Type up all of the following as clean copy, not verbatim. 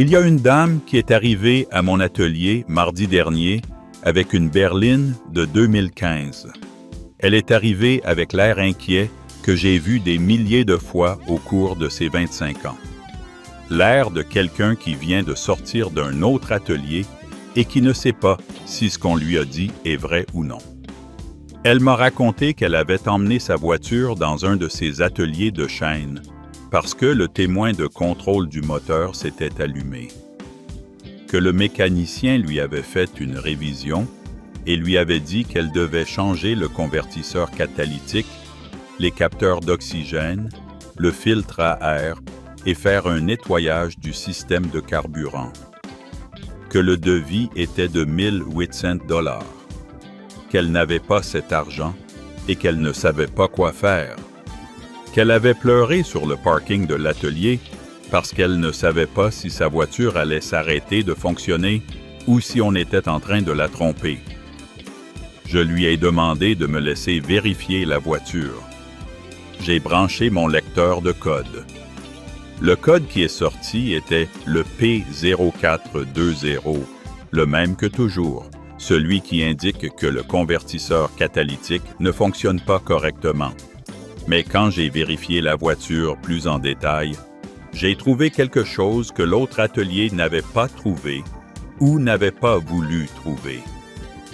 Il y a une dame qui est arrivée à mon atelier mardi dernier avec une berline de 2015. Elle est arrivée avec l'air inquiet que j'ai vu des milliers de fois au cours de ces 25 ans. L'air de quelqu'un qui vient de sortir d'un autre atelier et qui ne sait pas si ce qu'on lui a dit est vrai ou non. Elle m'a raconté qu'elle avait emmené sa voiture dans un de ses ateliers de chaîne parce que le témoin de contrôle du moteur s'était allumé, que le mécanicien lui avait fait une révision et lui avait dit qu'elle devait changer le convertisseur catalytique, les capteurs d'oxygène, le filtre à air et faire un nettoyage du système de carburant, que le devis était de 1800 $, qu'elle n'avait pas cet argent et qu'elle ne savait pas quoi faire, qu'elle avait pleuré sur le parking de l'atelier parce qu'elle ne savait pas si sa voiture allait s'arrêter de fonctionner ou si on était en train de la tromper. Je lui ai demandé de me laisser vérifier la voiture. J'ai branché mon lecteur de code. Le code qui est sorti était le P0420, le même que toujours, celui qui indique que le convertisseur catalytique ne fonctionne pas correctement. Mais quand j'ai vérifié la voiture plus en détail, j'ai trouvé quelque chose que l'autre atelier n'avait pas trouvé ou n'avait pas voulu trouver.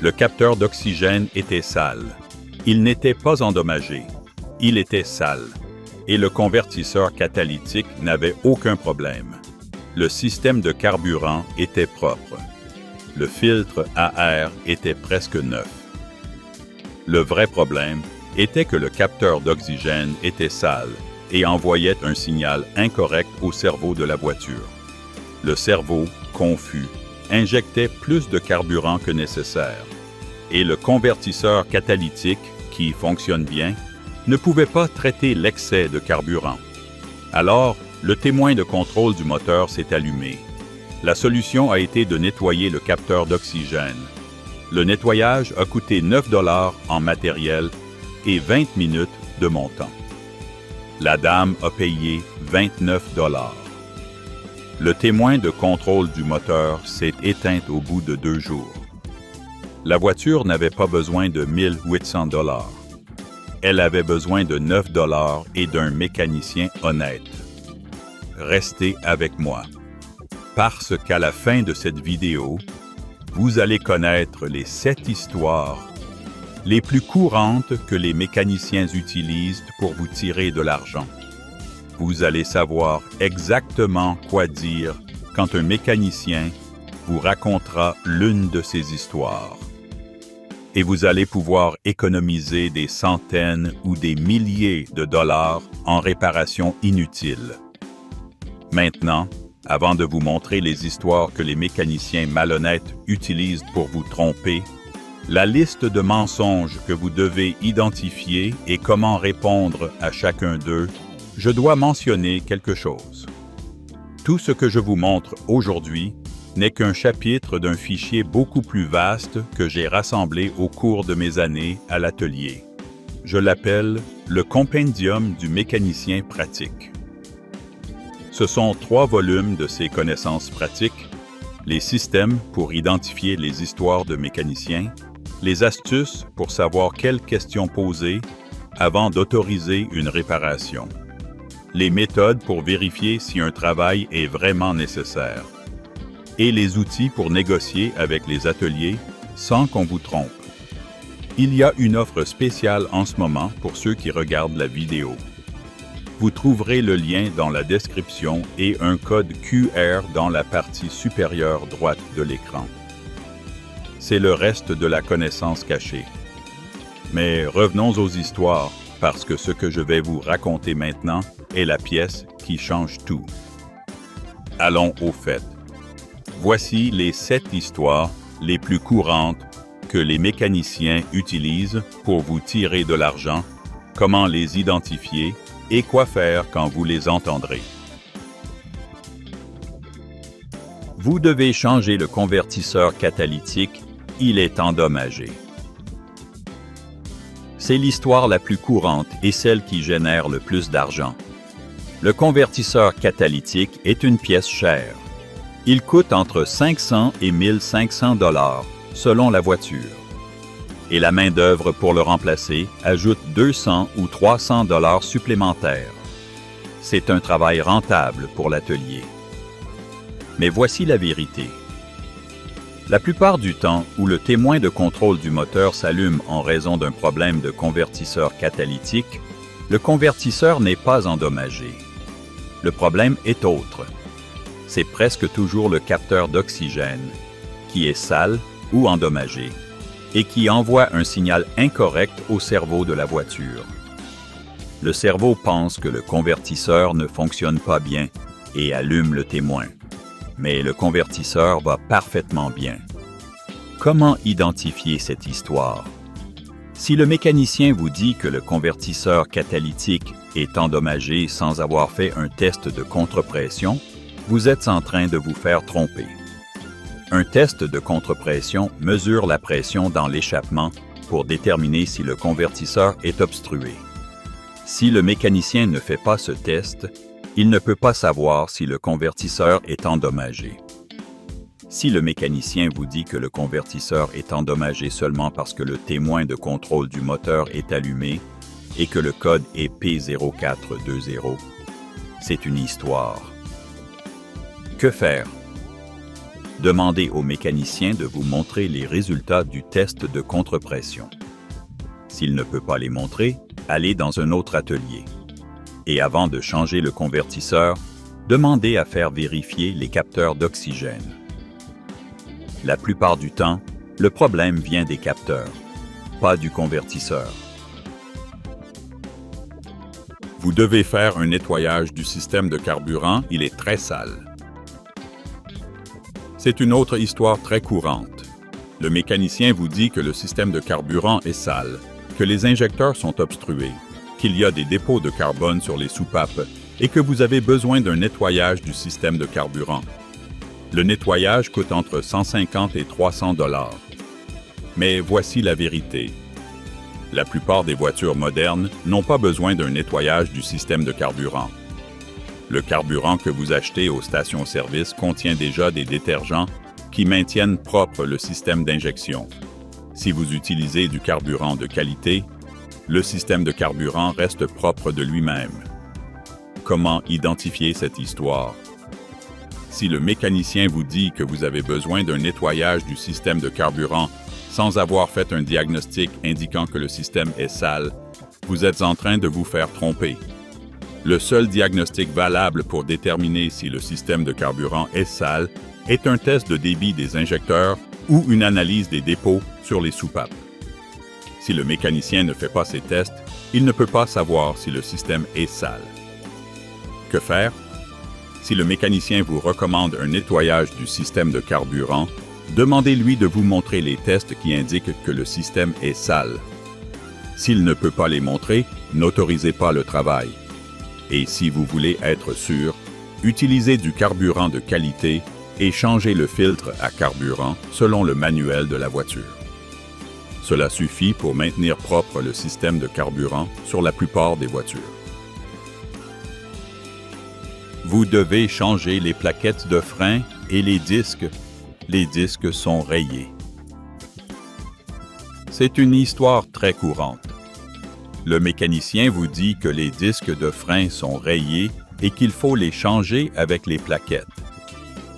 Le capteur d'oxygène était sale. Il n'était pas endommagé. Il était sale. Et le convertisseur catalytique n'avait aucun problème. Le système de carburant était propre. Le filtre à air était presque neuf. Le vrai problème était que le capteur d'oxygène était sale et envoyait un signal incorrect au cerveau de la voiture. Le cerveau, confus, injectait plus de carburant que nécessaire. Et le convertisseur catalytique, qui fonctionne bien, ne pouvait pas traiter l'excès de carburant. Alors, le témoin de contrôle du moteur s'est allumé. La solution a été de nettoyer le capteur d'oxygène. Le nettoyage a coûté 9 $ en matériel et 20 minutes de mon temps. La dame a payé 29 $. Le témoin de contrôle du moteur s'est éteint au bout de 2 jours. La voiture n'avait pas besoin de 1800 $. Elle avait besoin de 9 $ et d'un mécanicien honnête. Restez avec moi, parce qu'à la fin de cette vidéo, vous allez connaître les 7 histoires les plus courantes que les mécaniciens utilisent pour vous tirer de l'argent. Vous allez savoir exactement quoi dire quand un mécanicien vous racontera l'une de ces histoires. Et vous allez pouvoir économiser des centaines ou des milliers de dollars en réparations inutiles. Maintenant, avant de vous montrer les histoires que les mécaniciens malhonnêtes utilisent pour vous tromper, la liste de mensonges que vous devez identifier et comment répondre à chacun d'eux, je dois mentionner quelque chose. Tout ce que je vous montre aujourd'hui n'est qu'un chapitre d'un fichier beaucoup plus vaste que j'ai rassemblé au cours de mes années à l'atelier. Je l'appelle le Compendium du mécanicien pratique. Ce sont 3 volumes de ces connaissances pratiques, les systèmes pour identifier les histoires de mécaniciens, les astuces pour savoir quelles questions poser avant d'autoriser une réparation, les méthodes pour vérifier si un travail est vraiment nécessaire, et les outils pour négocier avec les ateliers sans qu'on vous trompe. Il y a une offre spéciale en ce moment pour ceux qui regardent la vidéo. Vous trouverez le lien dans la description et un code QR dans la partie supérieure droite de l'écran. C'est le reste de la connaissance cachée. Mais revenons aux histoires, parce que ce que je vais vous raconter maintenant est la pièce qui change tout. Allons au fait. Voici les 7 histoires les plus courantes que les mécaniciens utilisent pour vous tirer de l'argent, comment les identifier et quoi faire quand vous les entendrez. Vous devez changer le convertisseur catalytique, il est endommagé. C'est l'histoire la plus courante et celle qui génère le plus d'argent. Le convertisseur catalytique est une pièce chère. Il coûte entre 500 et 1500 dollars selon la voiture. Et la main-d'œuvre pour le remplacer ajoute 200 ou 300 dollars supplémentaires. C'est un travail rentable pour l'atelier. Mais voici la vérité. La plupart du temps où le témoin de contrôle du moteur s'allume en raison d'un problème de convertisseur catalytique, le convertisseur n'est pas endommagé. Le problème est autre. C'est presque toujours le capteur d'oxygène, qui est sale ou endommagé, et qui envoie un signal incorrect au cerveau de la voiture. Le cerveau pense que le convertisseur ne fonctionne pas bien et allume le témoin. Mais le convertisseur va parfaitement bien. Comment identifier cette histoire? Si le mécanicien vous dit que le convertisseur catalytique est endommagé sans avoir fait un test de contrepression, vous êtes en train de vous faire tromper. Un test de contrepression mesure la pression dans l'échappement pour déterminer si le convertisseur est obstrué. Si le mécanicien ne fait pas ce test, il ne peut pas savoir si le convertisseur est endommagé. Si le mécanicien vous dit que le convertisseur est endommagé seulement parce que le témoin de contrôle du moteur est allumé et que le code est P0420, c'est une histoire. Que faire? Demandez au mécanicien de vous montrer les résultats du test de contrepression. S'il ne peut pas les montrer, allez dans un autre atelier. Et avant de changer le convertisseur, demandez à faire vérifier les capteurs d'oxygène. La plupart du temps, le problème vient des capteurs, pas du convertisseur. Vous devez faire un nettoyage du système de carburant, il est très sale. C'est une autre histoire très courante. Le mécanicien vous dit que le système de carburant est sale, que les injecteurs sont obstrués, qu'il y a des dépôts de carbone sur les soupapes et que vous avez besoin d'un nettoyage du système de carburant. Le nettoyage coûte entre 150 et 300 dollars. Mais voici la vérité. La plupart des voitures modernes n'ont pas besoin d'un nettoyage du système de carburant. Le carburant que vous achetez aux stations-service contient déjà des détergents qui maintiennent propre le système d'injection. Si vous utilisez du carburant de qualité, le système de carburant reste propre de lui-même. Comment identifier cette histoire? Si le mécanicien vous dit que vous avez besoin d'un nettoyage du système de carburant sans avoir fait un diagnostic indiquant que le système est sale, vous êtes en train de vous faire tromper. Le seul diagnostic valable pour déterminer si le système de carburant est sale est un test de débit des injecteurs ou une analyse des dépôts sur les soupapes. Si le mécanicien ne fait pas ces tests, il ne peut pas savoir si le système est sale. Que faire? Si le mécanicien vous recommande un nettoyage du système de carburant, demandez-lui de vous montrer les tests qui indiquent que le système est sale. S'il ne peut pas les montrer, n'autorisez pas le travail. Et si vous voulez être sûr, utilisez du carburant de qualité et changez le filtre à carburant selon le manuel de la voiture. Cela suffit pour maintenir propre le système de carburant sur la plupart des voitures. Vous devez changer les plaquettes de frein et les disques. Les disques sont rayés. C'est une histoire très courante. Le mécanicien vous dit que les disques de frein sont rayés et qu'il faut les changer avec les plaquettes.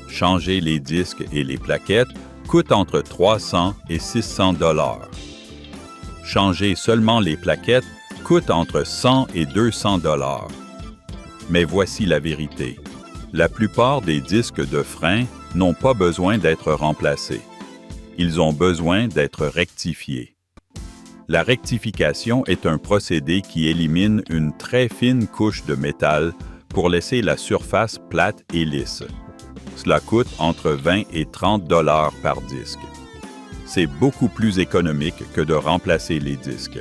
Changer les disques et les plaquettes coûte entre 300 et 600 dollars. Changer seulement les plaquettes coûte entre 100 et 200 dollars. Mais voici la vérité. La plupart des disques de frein n'ont pas besoin d'être remplacés. Ils ont besoin d'être rectifiés. La rectification est un procédé qui élimine une très fine couche de métal pour laisser la surface plate et lisse. Cela coûte entre 20 et 30 dollars par disque. C'est beaucoup plus économique que de remplacer les disques.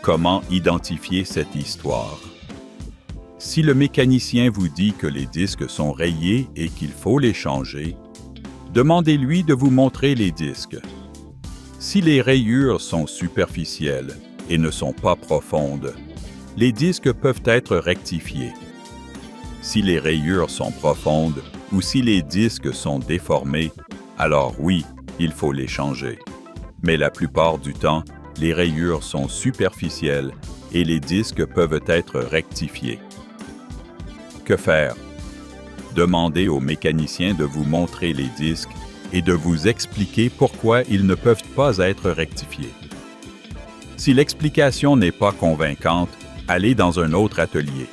Comment identifier cette histoire? Si le mécanicien vous dit que les disques sont rayés et qu'il faut les changer, demandez-lui de vous montrer les disques. Si les rayures sont superficielles et ne sont pas profondes, les disques peuvent être rectifiés. Si les rayures sont profondes ou si les disques sont déformés, alors oui, il faut les changer. Mais la plupart du temps, les rayures sont superficielles et les disques peuvent être rectifiés. Que faire? Demandez au mécanicien de vous montrer les disques et de vous expliquer pourquoi ils ne peuvent pas être rectifiés. Si l'explication n'est pas convaincante, allez dans un autre atelier.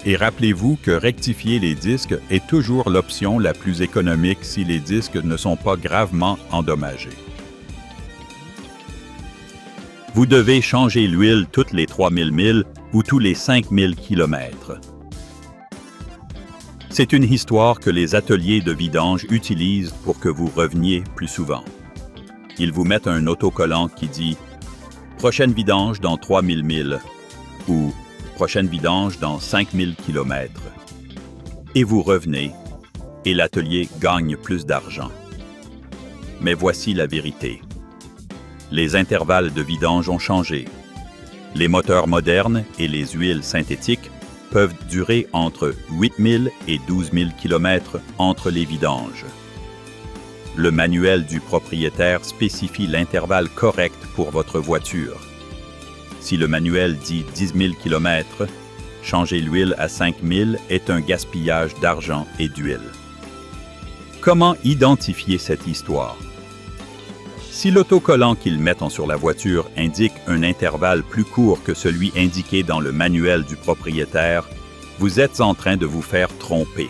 Et rappelez-vous que rectifier les disques est toujours l'option la plus économique si les disques ne sont pas gravement endommagés. Vous devez changer l'huile toutes les 3000 milles ou tous les 5000 km. C'est une histoire que les ateliers de vidange utilisent pour que vous reveniez plus souvent. Ils vous mettent un autocollant qui dit « Prochaine vidange dans 3000 milles » ou « Prochaine vidange dans 5000 km » et vous revenez et l'atelier gagne plus d'argent. Mais voici la vérité. Les intervalles de vidange ont changé. Les moteurs modernes et les huiles synthétiques peuvent durer entre 8000 et 12 000 km entre les vidanges. Le manuel du propriétaire spécifie l'intervalle correct pour votre voiture. Si le manuel dit 10 000 km, changer l'huile à 5 000 est un gaspillage d'argent et d'huile. Comment identifier cette histoire? Si l'autocollant qu'ils mettent sur la voiture indique un intervalle plus court que celui indiqué dans le manuel du propriétaire, vous êtes en train de vous faire tromper.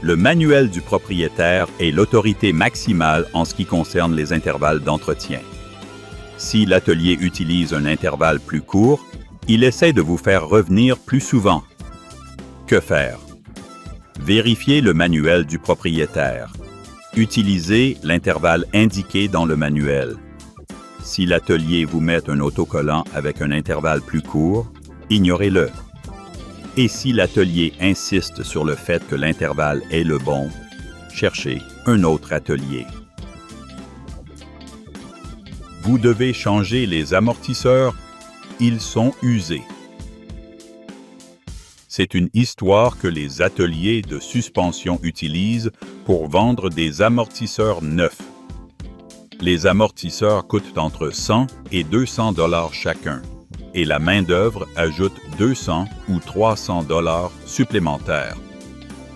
Le manuel du propriétaire est l'autorité maximale en ce qui concerne les intervalles d'entretien. Si l'atelier utilise un intervalle plus court, il essaie de vous faire revenir plus souvent. Que faire? Vérifiez le manuel du propriétaire. Utilisez l'intervalle indiqué dans le manuel. Si l'atelier vous met un autocollant avec un intervalle plus court, ignorez-le. Et si l'atelier insiste sur le fait que l'intervalle est le bon, cherchez un autre atelier. Vous devez changer les amortisseurs, ils sont usés. C'est une histoire que les ateliers de suspension utilisent pour vendre des amortisseurs neufs. Les amortisseurs coûtent entre 100 et 200 $ chacun, et la main-d'œuvre ajoute 200 ou 300 $ supplémentaires.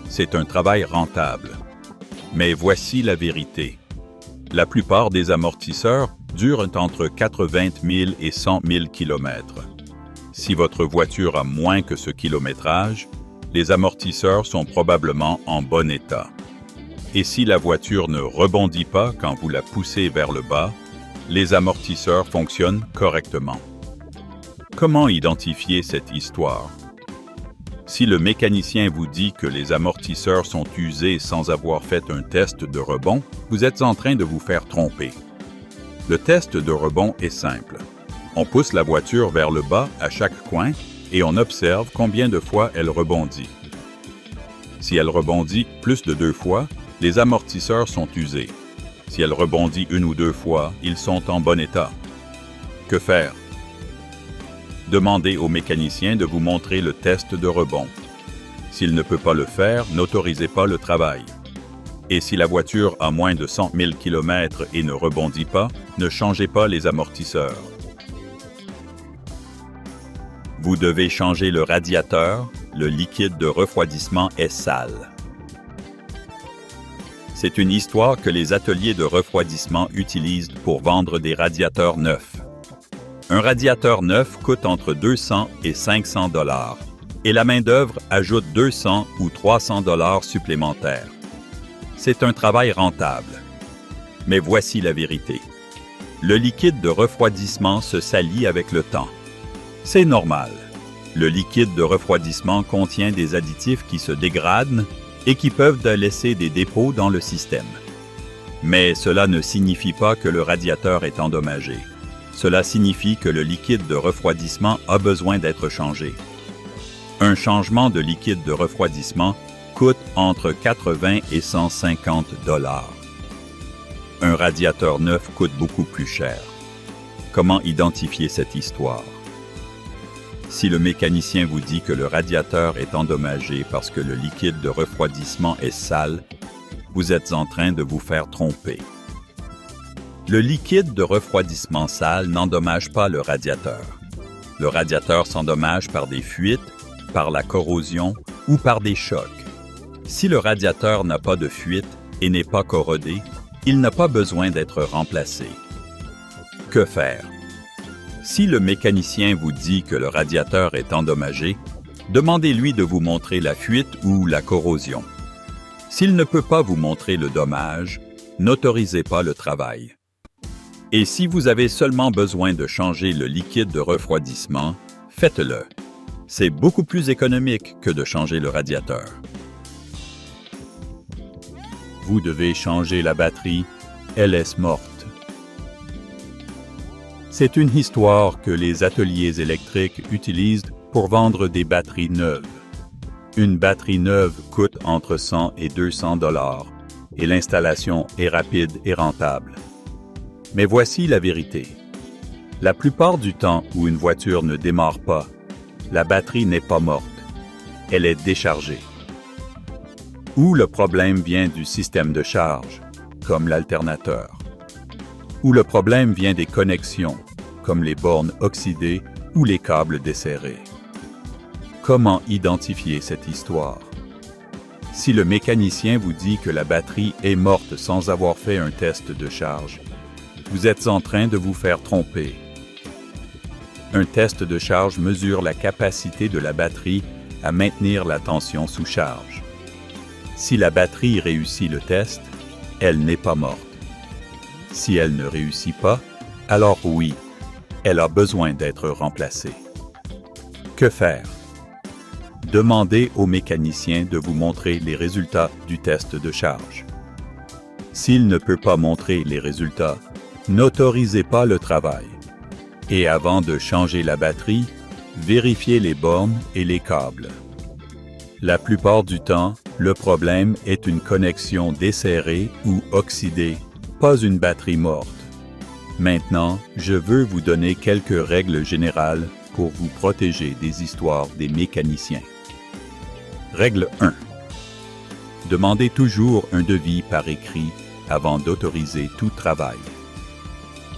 C'est un travail rentable. Mais voici la vérité. La plupart des amortisseurs durent entre 80 000 et 100 000 km. Si votre voiture a moins que ce kilométrage, les amortisseurs sont probablement en bon état. Et si la voiture ne rebondit pas quand vous la poussez vers le bas, les amortisseurs fonctionnent correctement. Comment identifier cette histoire? Si le mécanicien vous dit que les amortisseurs sont usés sans avoir fait un test de rebond, vous êtes en train de vous faire tromper. Le test de rebond est simple. On pousse la voiture vers le bas à chaque coin et on observe combien de fois elle rebondit. Si elle rebondit plus de 2 fois, les amortisseurs sont usés. Si elle rebondit 1 ou 2 fois, ils sont en bon état. Que faire? Demandez au mécanicien de vous montrer le test de rebond. S'il ne peut pas le faire, n'autorisez pas le travail. Et si la voiture a moins de 100 000 km et ne rebondit pas, ne changez pas les amortisseurs. Vous devez changer le radiateur, le liquide de refroidissement est sale. C'est une histoire que les ateliers de refroidissement utilisent pour vendre des radiateurs neufs. Un radiateur neuf coûte entre 200 et 500 $ et la main-d'œuvre ajoute 200 ou 300 $ supplémentaires. C'est un travail rentable. Mais voici la vérité. Le liquide de refroidissement se salit avec le temps. C'est normal. Le liquide de refroidissement contient des additifs qui se dégradent et qui peuvent laisser des dépôts dans le système. Mais cela ne signifie pas que le radiateur est endommagé. Cela signifie que le liquide de refroidissement a besoin d'être changé. Un changement de liquide de refroidissement coûte entre 80 et 150 $. Un radiateur neuf coûte beaucoup plus cher. Comment identifier cette histoire? Si le mécanicien vous dit que le radiateur est endommagé parce que le liquide de refroidissement est sale, vous êtes en train de vous faire tromper. Le liquide de refroidissement sale n'endommage pas le radiateur. Le radiateur s'endommage par des fuites, par la corrosion ou par des chocs. Si le radiateur n'a pas de fuite et n'est pas corrodé, il n'a pas besoin d'être remplacé. Que faire? Si le mécanicien vous dit que le radiateur est endommagé, demandez-lui de vous montrer la fuite ou la corrosion. S'il ne peut pas vous montrer le dommage, n'autorisez pas le travail. Et si vous avez seulement besoin de changer le liquide de refroidissement, faites-le. C'est beaucoup plus économique que de changer le radiateur. Vous devez changer la batterie, elle est morte. C'est une histoire que les ateliers électriques utilisent pour vendre des batteries neuves. Une batterie neuve coûte entre 100 et 200 $ et l'installation est rapide et rentable. Mais voici la vérité. La plupart du temps où une voiture ne démarre pas, la batterie n'est pas morte, elle est déchargée. Ou le problème vient du système de charge, comme l'alternateur. Ou le problème vient des connexions, comme les bornes oxydées ou les câbles desserrés. Comment identifier cette histoire? Si le mécanicien vous dit que la batterie est morte sans avoir fait un test de charge, vous êtes en train de vous faire tromper. Un test de charge mesure la capacité de la batterie à maintenir la tension sous charge. Si la batterie réussit le test, elle n'est pas morte. Si elle ne réussit pas, alors oui, elle a besoin d'être remplacée. Que faire? Demandez au mécanicien de vous montrer les résultats du test de charge. S'il ne peut pas montrer les résultats, n'autorisez pas le travail. Et avant de changer la batterie, vérifiez les bornes et les câbles. La plupart du temps, le problème est une connexion desserrée ou oxydée, pas une batterie morte. Maintenant, je veux vous donner quelques règles générales pour vous protéger des histoires des mécaniciens. Règle 1. Demandez toujours un devis par écrit avant d'autoriser tout travail.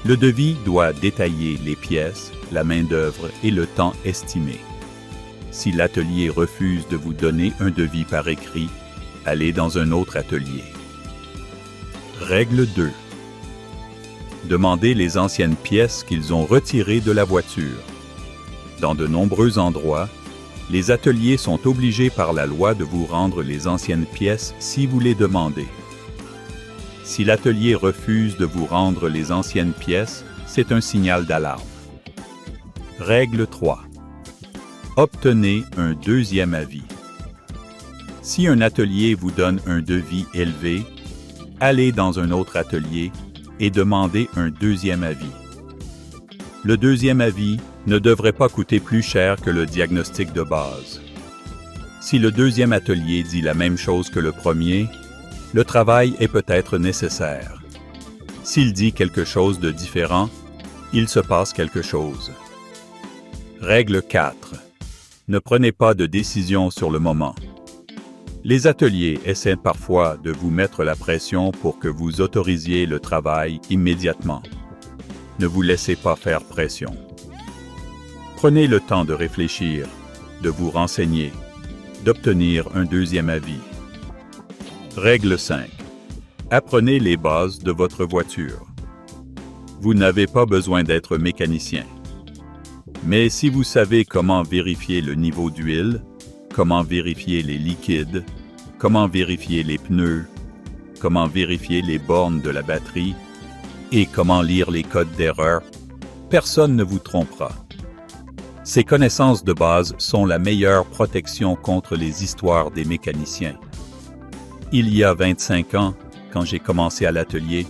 Le devis doit détailler les pièces, la main-d'œuvre et le temps estimé. Si l'atelier refuse de vous donner un devis par écrit, allez dans un autre atelier. Règle 2. Demandez les anciennes pièces qu'ils ont retirées de la voiture. Dans de nombreux endroits, les ateliers sont obligés par la loi de vous rendre les anciennes pièces si vous les demandez. Si l'atelier refuse de vous rendre les anciennes pièces, c'est un signal d'alarme. Règle 3. Obtenez un deuxième avis. Si un atelier vous donne un devis élevé, allez dans un autre atelier et demandez un deuxième avis. Le deuxième avis ne devrait pas coûter plus cher que le diagnostic de base. Si le deuxième atelier dit la même chose que le premier, le travail est peut-être nécessaire. S'il dit quelque chose de différent, il se passe quelque chose. Règle 4. Ne prenez pas de décision sur le moment. Les ateliers essaient parfois de vous mettre la pression pour que vous autorisiez le travail immédiatement. Ne vous laissez pas faire pression. Prenez le temps de réfléchir, de vous renseigner, d'obtenir un deuxième avis. Règle 5. Apprenez les bases de votre voiture. Vous n'avez pas besoin d'être mécanicien. Mais si vous savez comment vérifier le niveau d'huile, comment vérifier les liquides, comment vérifier les pneus, comment vérifier les bornes de la batterie et comment lire les codes d'erreur, personne ne vous trompera. Ces connaissances de base sont la meilleure protection contre les histoires des mécaniciens. Il y a 25 ans, quand j'ai commencé à l'atelier,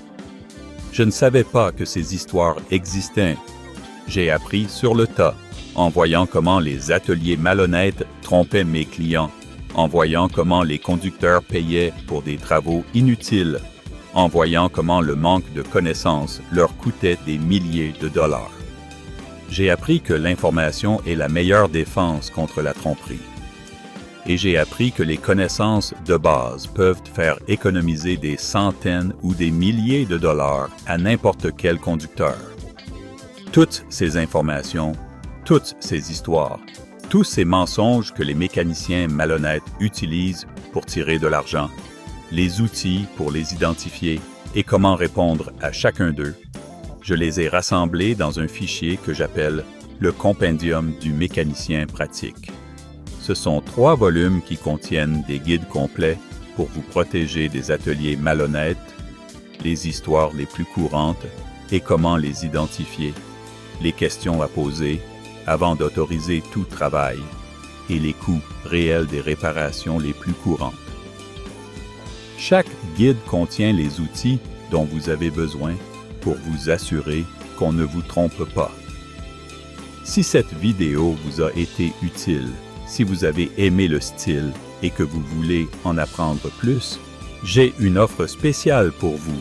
je ne savais pas que ces histoires existaient. J'ai appris sur le tas, en voyant comment les ateliers malhonnêtes trompaient mes clients, en voyant comment les conducteurs payaient pour des travaux inutiles, en voyant comment le manque de connaissances leur coûtait des milliers de dollars. J'ai appris que l'information est la meilleure défense contre la tromperie. Et j'ai appris que les connaissances de base peuvent faire économiser des centaines ou des milliers de dollars à n'importe quel conducteur. Toutes ces informations, toutes ces histoires, tous ces mensonges que les mécaniciens malhonnêtes utilisent pour tirer de l'argent, les outils pour les identifier et comment répondre à chacun d'eux, je les ai rassemblés dans un fichier que j'appelle le Compendium du mécanicien pratique. Ce sont 3 volumes qui contiennent des guides complets pour vous protéger des ateliers malhonnêtes, les histoires les plus courantes et comment les identifier, les questions à poser avant d'autoriser tout travail et les coûts réels des réparations les plus courantes. Chaque guide contient les outils dont vous avez besoin pour vous assurer qu'on ne vous trompe pas. Si cette vidéo vous a été utile, si vous avez aimé le style et que vous voulez en apprendre plus, j'ai une offre spéciale pour vous.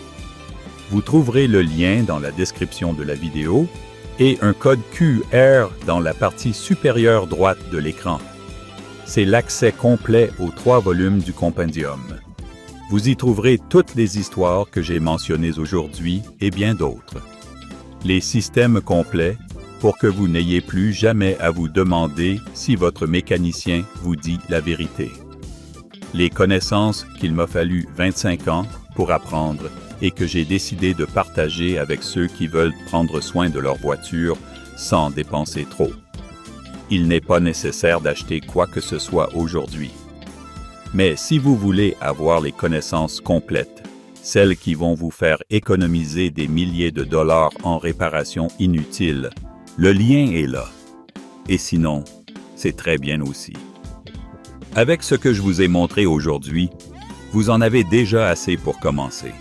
Vous trouverez le lien dans la description de la vidéo et un code QR dans la partie supérieure droite de l'écran. C'est l'accès complet aux 3 volumes du compendium. Vous y trouverez toutes les histoires que j'ai mentionnées aujourd'hui et bien d'autres. Les systèmes complets pour que vous n'ayez plus jamais à vous demander si votre mécanicien vous dit la vérité. Les connaissances qu'il m'a fallu 25 ans pour apprendre et que j'ai décidé de partager avec ceux qui veulent prendre soin de leur voiture sans dépenser trop. Il n'est pas nécessaire d'acheter quoi que ce soit aujourd'hui. Mais si vous voulez avoir les connaissances complètes, celles qui vont vous faire économiser des milliers de dollars en réparations inutiles, le lien est là. Et sinon, c'est très bien aussi. Avec ce que je vous ai montré aujourd'hui, vous en avez déjà assez pour commencer.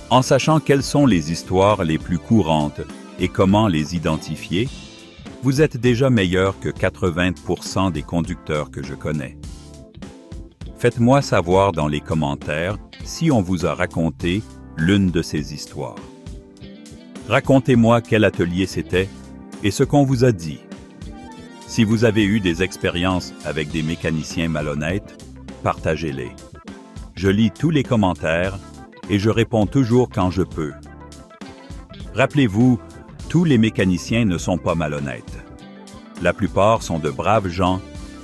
En sachant quelles sont les histoires les plus courantes et comment les identifier, vous êtes déjà meilleur que 80% des conducteurs que je connais. Faites-moi savoir dans les commentaires si on vous a raconté l'une de ces histoires. Racontez-moi quel atelier c'était et ce qu'on vous a dit. Si vous avez eu des expériences avec des mécaniciens malhonnêtes, partagez-les. Je lis tous les commentaires et je réponds toujours quand je peux. Rappelez-vous, tous les mécaniciens ne sont pas malhonnêtes. La plupart sont de braves gens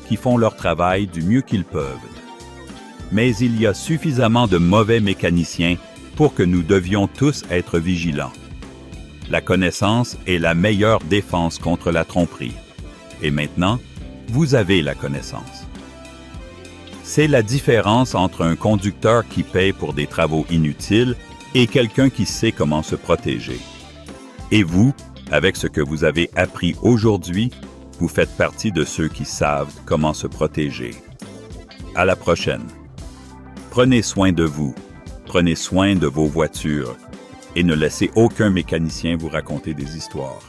qui font leur travail du mieux qu'ils peuvent. Mais il y a suffisamment de mauvais mécaniciens pour que nous devions tous être vigilants. La connaissance est la meilleure défense contre la tromperie. Et maintenant, vous avez la connaissance. C'est la différence entre un conducteur qui paie pour des travaux inutiles et quelqu'un qui sait comment se protéger. Et vous, avec ce que vous avez appris aujourd'hui, vous faites partie de ceux qui savent comment se protéger. À la prochaine. Prenez soin de vous, prenez soin de vos voitures et ne laissez aucun mécanicien vous raconter des histoires.